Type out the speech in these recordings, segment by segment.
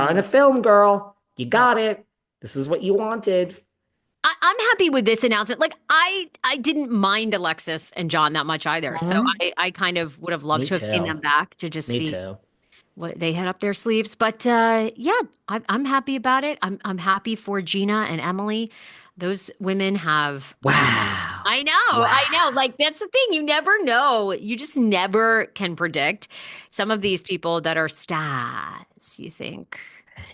star in a film, girl. You got it. This is what you wanted. I'm happy with this announcement. Like I didn't mind Alexis and John that much either. So Mhm. I kind of would have loved Me to have seen too. them back to just Me see too. what they had up their sleeves. But yeah, I'm happy about it. I'm happy for Gina and Emily. Those women have. Wow. I know. Wow. Like that's the thing. You never know. You just never can predict. Some of these people that are stars, you think.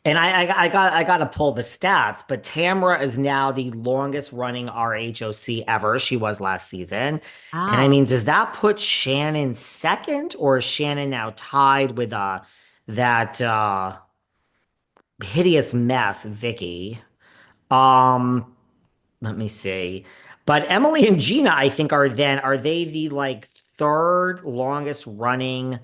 And I got to pull the stats, but Tamra is now the longest running RHOC ever. She was last season. And I Oh, mean, does that put Shannon second, or is Shannon now tied with that hideous mess, Vicky? Um, Let me see. But Emily and Gina, I think, are they the like third longest running?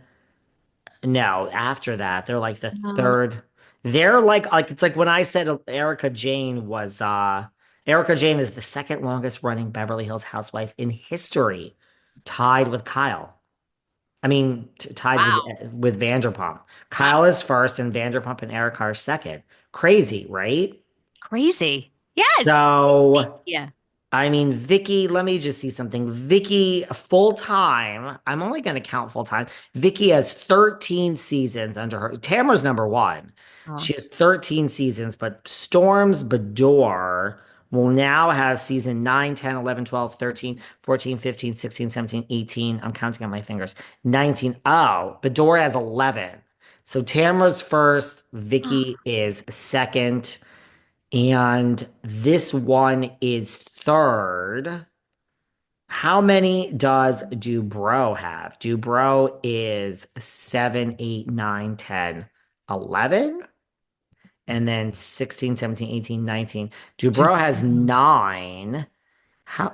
No, after that, they're like the no. third. They're like it's like when I said Erica Jane is the second longest running Beverly Hills housewife in history, tied with Kyle. I mean, tied Wow. with Vanderpump. Wow. Kyle is first, and Vanderpump and Erica are second. Crazy, right? Crazy. Yes. So Yeah. I mean, Vicky, let me just see something. Vicky, full time, I'm only going to count full time. Vicky has 13 seasons under her. Tamara's number one. Oh. She has 13 seasons, but Storms Bedore will now have season 9, 10, 11, 12, 13, 14, 15, 16, 17, 18. I'm counting on my fingers. 19. Oh, Bedore has 11. So Tamara's first, Vicky is second. And this one is third. How many does Dubrow have? Dubrow is 7, 8, 9, 10, 11, and then 16, 17, 18, 19. Dubrow has nine.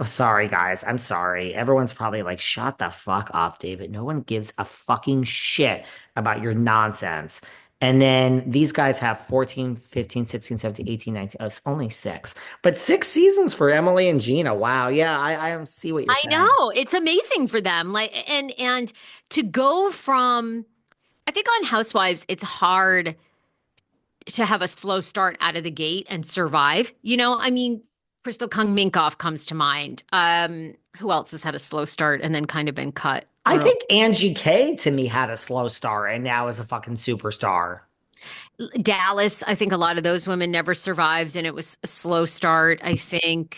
Sorry, guys. I'm sorry. Everyone's probably like, shut the fuck up, David. No one gives a fucking shit about your nonsense. And then these guys have 14, 15, 16, 17, 18, 19. Oh, it's only six. But 6 seasons for Emily and Gina. Wow. Yeah, I see what you're I saying. know. It's amazing for them. Like and to go from I think on Housewives, it's hard to have a slow start out of the gate and survive. I mean, Crystal Kung Minkoff comes to mind. Who else has had a slow start and then kind of been cut? I think Angie K to me had a slow start and now is a fucking superstar. Dallas, I think a lot of those women never survived and it was a slow start. I think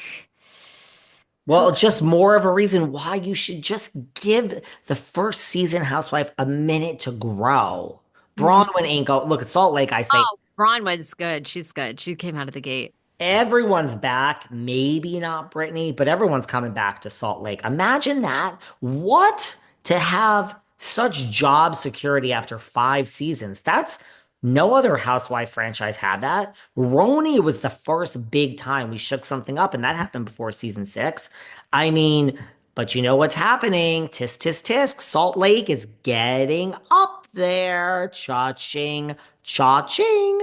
who Well, just more of a reason why you should just give the first season housewife a minute to grow. Mhm. Bronwyn ain't go. Look, at Salt Lake, I say Oh, Bronwyn's good. She's good. She came out of the gate. everyone's back. Maybe not Brittany, but everyone's coming back to Salt Lake. Imagine that. What to have such job security after 5 seasons? That's no other housewife franchise had that. Roni was the first big time we shook something up, and that happened before season 6. I mean, but you know what's happening? Tisk, tisk, tisk. Salt Lake is getting up there. Cha-ching, cha-ching.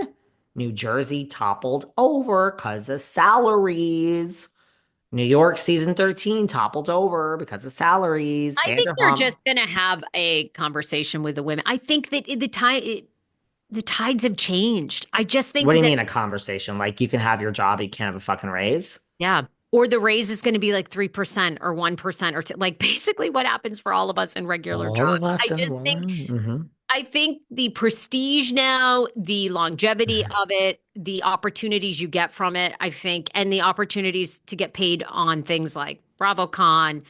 New Jersey toppled over because of salaries. New York season 13 toppled over because of salaries. I think they're Vanderpump. just going to have a conversation with the women. I think that the tides have changed. I just What think do you that mean a conversation? Like you can have your job, you can't have a fucking raise? yeah, or the raise is going to be like 3% or 1% or like basically what happens for all of us in regular All jobs. of us I in just think one. Hmm. I think the prestige now, the longevity of it, the opportunities you get from it, I think, and the opportunities to get paid on things like BravoCon,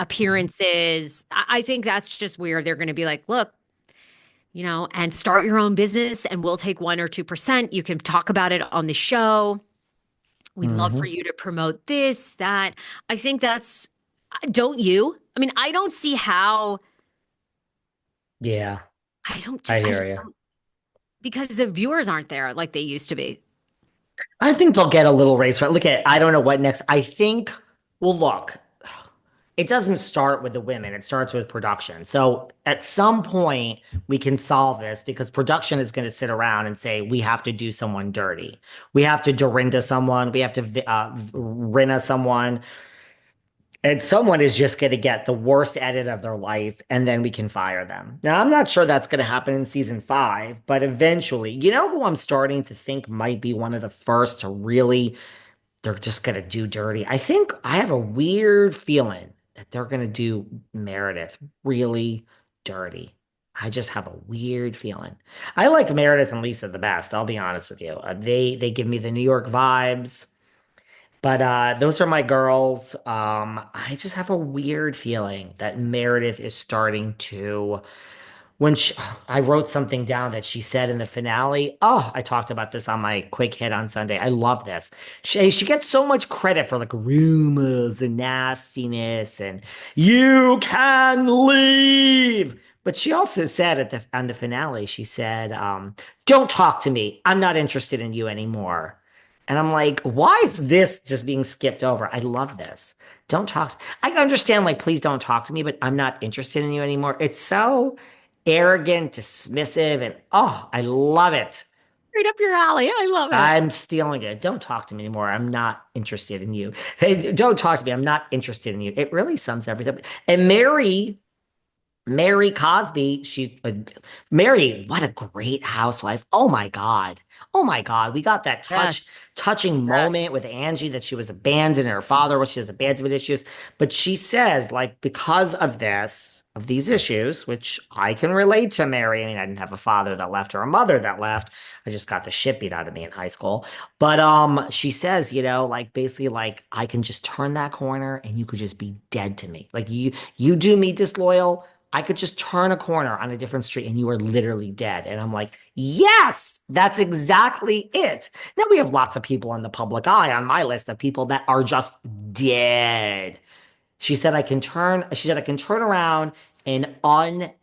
appearances. I think that's just where they're going to be like, look, and start your own business and we'll take 1 or 2%. You can talk about it on the show. We'd love for Hmm. you to promote this, that. I think don't you? I mean, I don't see how, Yeah, I I just hear you. don't, because the viewers aren't there like they used to be. I think they'll get a little raise. Right? Look at, I don't know what next. I think, well, look, it doesn't start with the women, it starts with production. So at some point, we can solve this because production is going to sit around and say, we have to do someone dirty. We have to Dorinda someone. We have to Rinna someone. And someone is just going to get the worst edit of their life, and then we can fire them. Now, I'm not sure that's going to happen in season five, but eventually, you know who I'm starting to think might be one of the first to really, they're just going to do dirty. I think I have a weird feeling that they're going to do Meredith really dirty. I just have a weird feeling. I like Meredith and Lisa the best, I'll be honest with you. They give me the New York vibes. But those are my girls. I just have a weird feeling that Meredith is starting to. When she, I wrote something down that she said in the finale. Oh, I talked about this on my quick hit on Sunday. I love this. She gets so much credit for like rumors and nastiness and you can leave. But she also said at the on the finale, she said, "Don't talk to me. I'm not interested in you anymore." And I'm like, why is this just being skipped over? I love this. Don't talk. I understand, like, please don't talk to me, but I'm not interested in you anymore. It's so arrogant, dismissive, and oh, I love it. Right up your alley. I love it. I'm stealing it. Don't talk to me anymore. I'm not interested in you. Hey, don't talk to me. I'm not interested in you. It really sums everything. And Mary Cosby, Mary, what a great housewife. Oh my God. Oh my God. We got that Yes. touching Yes. moment with Angie that she was abandoned and her father was she has abandonment issues. But she says, like, because of this, of these issues, which I can relate to Mary. I mean, I didn't have a father that left or a mother that left. I just got the shit beat out of me in high school. But she says, like basically like I can just turn that corner and you could just be dead to me. Like you do me disloyal. I could just turn a corner on a different street and you are literally dead. And I'm like, yes, that's exactly it. Now we have lots of people in the public eye on my list of people that are just dead. She said I can turn around and unmemorize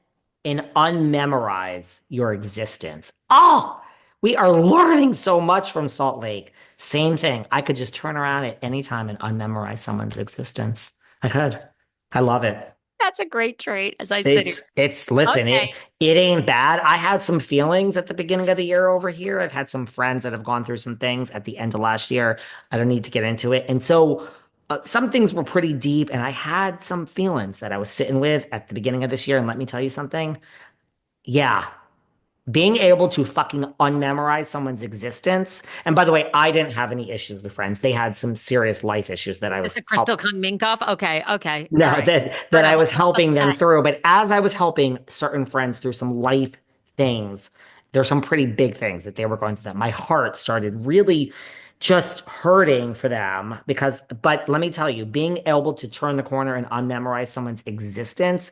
your existence. Oh, we are learning so much from Salt Lake. Same thing. I could just turn around at any time and unmemorize someone's existence. I could. I love it. That's a great trait as I sit here. It's listen, Okay. it ain't bad. I had some feelings at the beginning of the year over here. I've had some friends that have gone through some things at the end of last year. I don't need to get into it. And so some things were pretty deep, and I had some feelings that I was sitting with at the beginning of this year. And let me tell you something. Yeah, being able to fucking unmemorize someone's existence. And by the way, I didn't have any issues with friends. They had some serious life issues that I Just was a Crystal Kung Minkoff. Okay. Okay. All no, right. that Heard I of was them. helping them Okay. through. But as I was helping certain friends through some life things, there's some pretty big things that they were going through that my heart started really just hurting for them but let me tell you, being able to turn the corner and unmemorize someone's existence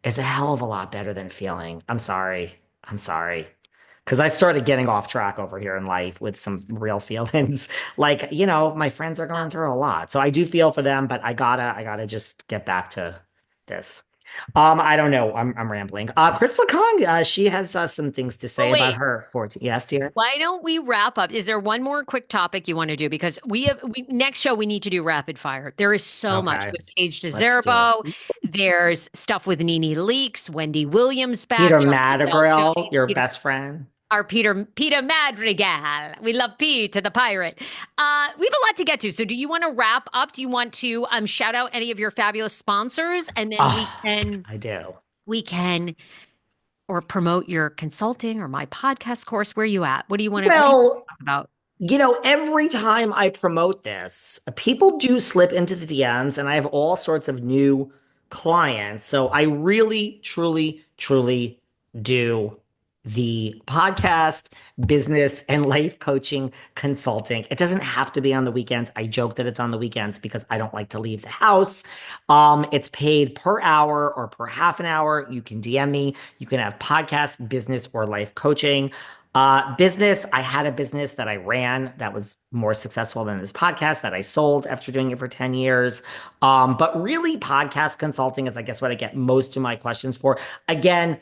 is a hell of a lot better than feeling. I'm sorry. I'm sorry. Because I started getting off track over here in life with some real feelings. Like, my friends are going through a lot. So I do feel for them, but I gotta just get back to this. I don't know. I'm rambling. Crystal Kong, she has some things to Oh, say about wait. her 14. Yes, dear. Why don't we wrap up? Is there one more quick topic you want to do? Because next show we need to do rapid fire. There is so much Okay, with Paige let's do it. DeZerbo. There's stuff with Nene Leakes, Wendy Williams back, Peter Charlie Bell Madrigal, Jones, your best friend. our Peter Madrigal. We love Pete the pirate. We have a lot to get to. So do you want to wrap up? Do you want to shout out any of your fabulous sponsors, and then we Oh, can I do. we can or promote your consulting or my podcast course? Where are you at? What do you want Well, to talk about? every time I promote this, people do slip into the DMs, and I have all sorts of new clients. So I really, truly, truly do the podcast, business, and life coaching consulting. It doesn't have to be on the weekends. I joke that it's on the weekends because I don't like to leave the house. It's paid per hour or per half an hour. You can DM me. You can have podcast, business, or life coaching. Business, I had a business that I ran that was more successful than this podcast that I sold after doing it for 10 years. But really, podcast consulting is, I guess, what I get most of my questions for. Again,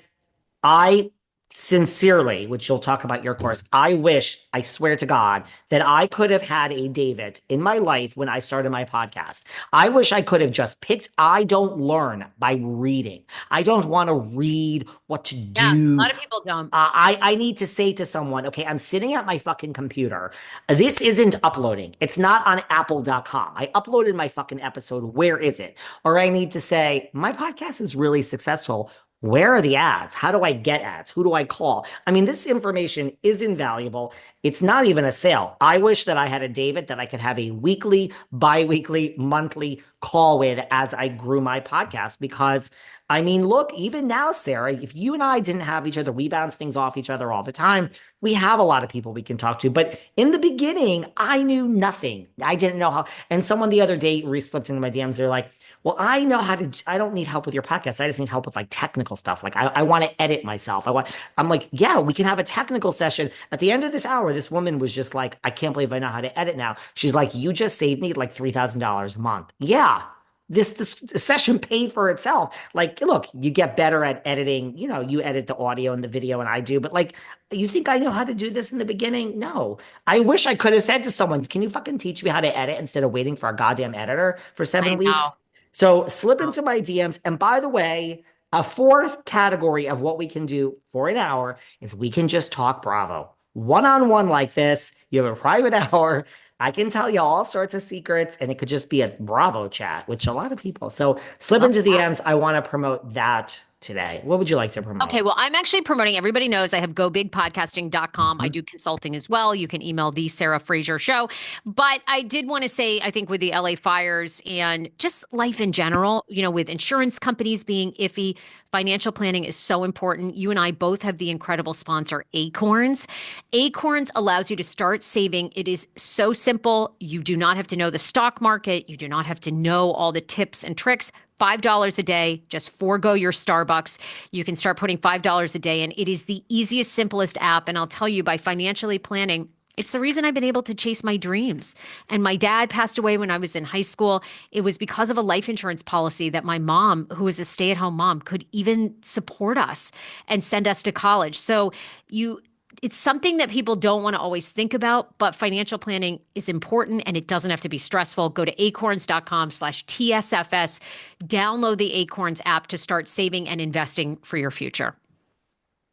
I sincerely, which you'll talk about your course, I wish, I swear to God, that I could have had a David in my life when I started my podcast. I wish I could have just picked. I don't learn by reading. I don't want to read what to Yeah, a do. lot of people don't. I need to say to someone, okay, I'm sitting at my fucking computer. This isn't uploading. It's not on apple.com. I uploaded my fucking episode. Where is it? Or I need to say, my podcast is really successful. Where are the ads? How do I get ads? Who do I call? I mean, this information is invaluable. It's not even a sale. I wish that I had a David that I could have a weekly, bi-weekly, monthly call with as I grew my podcast because I mean, look, even now, Sarah, if you and I didn't have each other, we bounce things off each other all the time. We have a lot of people we can talk to. But in the beginning, I knew nothing. I didn't know how. And someone the other day slipped into my DMs. They're like, well, I know how to, I don't need help with your podcast. I just need help with like technical stuff. Like I want to edit myself. I'm like, yeah, we can have a technical session. At the end of this hour, this woman was just like, I can't believe I know how to edit now. She's like, you just saved me like $3,000 a month. Yeah. This session paid for itself. Like, look, you get better at editing. You know, you edit the audio and the video, and I do. But like, you think I know how to do this in the beginning? No. I wish I could have said to someone, "Can you fucking teach me how to edit instead of waiting for a goddamn editor for I 7 weeks?" know. So slip into my DMs. And by the way, a fourth category of what we can do for an hour is we can just talk Bravo one on one like this. You have a private hour. I can tell you all sorts of secrets, and it could just be a Bravo chat, which a lot of people. So slip Love into the that. DMs. I want to promote that today. What would you like to promote? Okay, well, I'm actually promoting, everybody knows I have gobigpodcasting.com. I Mhm. do consulting as well. You can email the Sarah Fraser Show. But I did want to say, I think with the LA fires and just life in general, with insurance companies being iffy, financial planning is so important. You and I both have the incredible sponsor, Acorns. Acorns allows you to start saving. It is so simple. You do not have to know the stock market. You do not have to know all the tips and tricks. $5 a day, just forego your Starbucks. You can start putting $5 a day in. It is the easiest, simplest app. And I'll tell you, by financially planning, it's the reason I've been able to chase my dreams. And my dad passed away when I was in high school. It was because of a life insurance policy that my mom, who was a stay-at-home mom, could even support us and send us to college. So you it's something that people don't want to always think about, but financial planning is important and it doesn't have to be stressful. Go to acorns.com/TSFS. Download the Acorns app to start saving and investing for your future.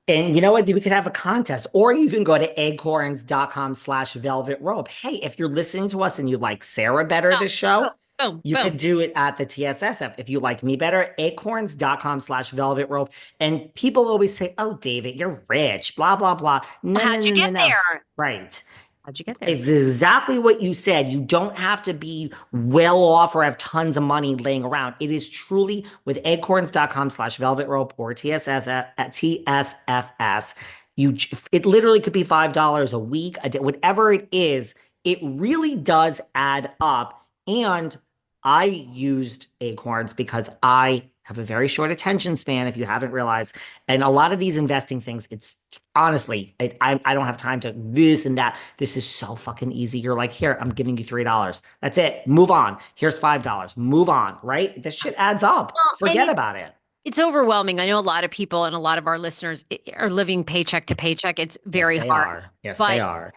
And you know what? We could have a contest, or you can go to acorns.com/velvet rope. Hey, if you're listening to us and you like Sarah better Boom, this show, boom, boom, you boom. could do it at the TSSF. If you like me better, acorns.com/velvet rope. And people always say, oh, David, you're rich, blah, blah, blah. Well, No, how'd no, you no, no, get no. there? Right. How'd you get there? It's exactly what you said. You don't have to be well off or have tons of money laying around. It is truly with acorns.com/velvet rope or TSS at TSFS. You, it literally could be $5 a week, a day, whatever it is. It really does add up. And I used Acorns because I have a very short attention span, if you haven't realized. And a lot of these investing things, it's honestly, I don't have time to this and that. This is so fucking easy. You're like, here, I'm giving you $3. That's it. Move on. Here's $5. Move on, right? This shit adds up. Well, and Forget about it. it's overwhelming. I know a lot of people and a lot of our listeners are living paycheck to paycheck. It's Yes, very they hard. are. Yes, they But are.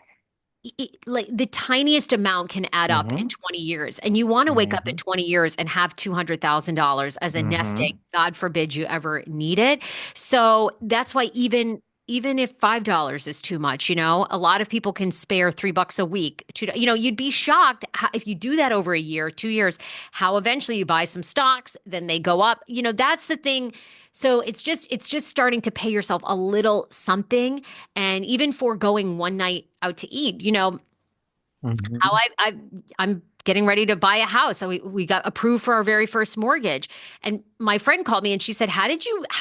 like the tiniest amount can add up in Mm-hmm. 20 years. And you want to wake up in Mm-hmm. 20 years and have $200,000 as a nest egg. Mm-hmm. God forbid you ever need it. So that's why even if $5 is too much, a lot of people can spare $3 a week. You'd be shocked if you do that over a year, 2 years, how eventually you buy some stocks, then they go up. That's the thing. So it's just starting to pay yourself a little something, and even foregoing one night out to eat. How Mm-hmm. I'm getting ready to buy a house. So we got approved for our very first mortgage. And my friend called me and she said, how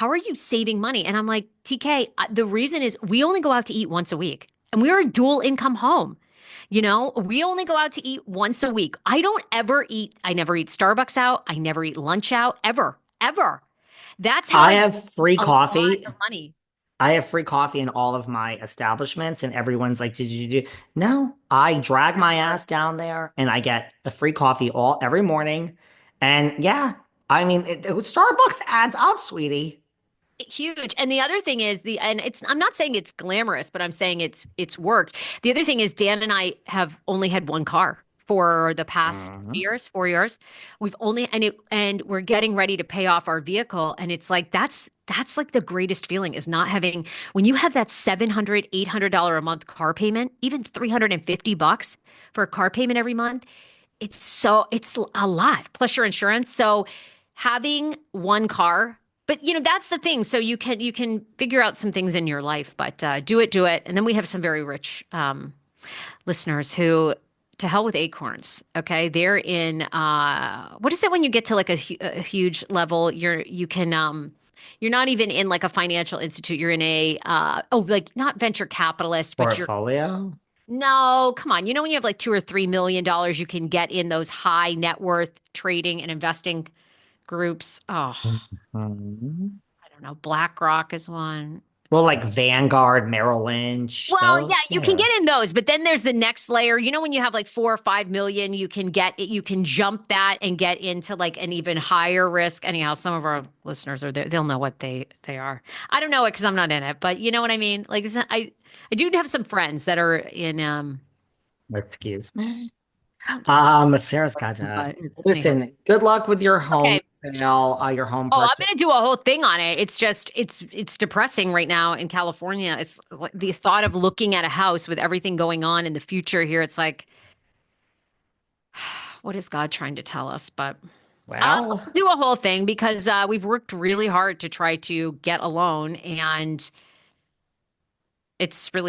are you saving money? And I'm like, TK, the reason is we only go out to eat once a week and we're a dual income home. We only go out to eat once a week. I never eat Starbucks out. I never eat lunch out ever, ever. That's how I I have free a lot coffee. of money. I have free coffee in all of my establishments, and everyone's like, "Did you do?" No, I drag my ass down there, and I get the free coffee all every morning. And yeah, I mean, Starbucks adds up, sweetie. Huge. And the other thing is and it's I'm not saying it's glamorous, but I'm saying it's worked. The other thing is Dan and I have only had one car for the past Mhm. years, 4 years. We've only and we're getting ready to pay off our vehicle. And it's like that's like the greatest feeling is not having when you have that 700, $800 a month car payment, even 350 bucks for a car payment every month. It's a lot plus your insurance. So having one car, but that's the thing. So you can figure out some things in your life, but do it. And then we have some very rich listeners who to hell with acorns. Okay, they're in what is it when you get to like a huge level? You're not even in like a financial institute. You're in a like not venture capitalist, but you're Portfolio. no, come on. You know when you have like $2 or $3 million, you can get in those high net worth trading and investing groups. Oh, Mhm. I don't know. BlackRock is one. Well, like Vanguard, Merrill Lynch, Well, yeah, those. you can Yeah. get in those, but then there's the next layer. You know, when you have like 4 or 5 million, you can get it, you can jump that and get into like an even higher risk. Anyhow, some of our listeners are there; they'll know what they are. I don't know it because I'm not in it, but you know what I mean. Like I do have some friends that are in Excuse me. Sarah's got to but it's anyhow. listen. Good luck with your home Okay. sale, your home Oh, I'm purchase. gonna do a whole thing on it. It's just it's depressing right now in California. It's like the thought of looking at a house with everything going on in the future here. It's like, what is God trying to tell us? But Well, I'll do a whole thing because we've worked really hard to try to get a loan, and it's really